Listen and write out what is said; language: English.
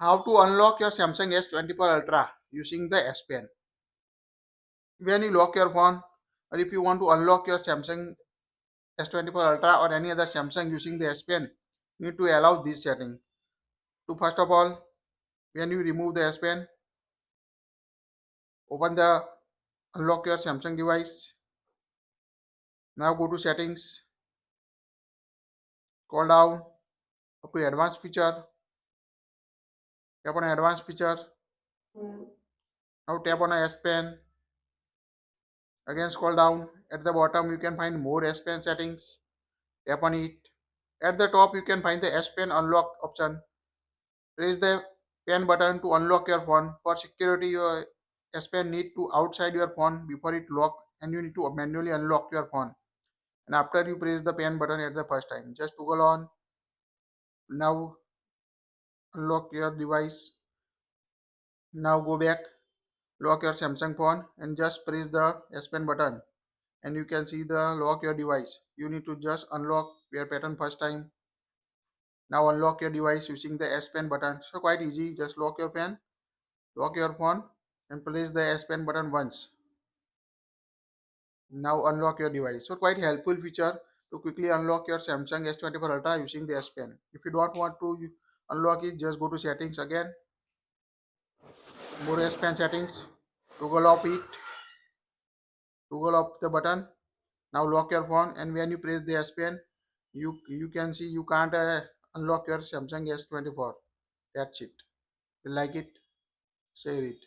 How to unlock your Samsung S24 Ultra using the S Pen. When you lock your phone, or if you want to unlock your Samsung S24 Ultra or any other Samsung using the S Pen, you need to allow this setting. To first of all, when you remove the S Pen, open the unlock your Samsung device. Now go to settings, scroll down up to advanced feature, tap on advanced feature. Now tap on a S Pen. Again scroll down. At the bottom you can find more S Pen settings. Tap on it. At the top you can find the S Pen unlock option. Press the pen button to unlock your phone. For security, your S Pen need to outside your phone before it lock, and you need to manually unlock your phone. And after you press the pen button at the first time, just toggle on. Now unlock your device. Now go back, lock your Samsung phone, and just press the S Pen button, and you can see the lock your device. You need to just unlock your pattern first time. Now unlock your device using the S Pen button. So quite easy. Just lock your pen, lock your phone, and press the S Pen button once. Now unlock your device. So quite helpful feature to quickly unlock your Samsung S24 Ultra using the S Pen. If you don't want to unlock it, just go to settings again. More S Pen settings. Toggle off it. Toggle off the button. Now lock your phone, and when you press the S Pen, you can see you can't unlock your Samsung S24. That's it. If you like it, share it.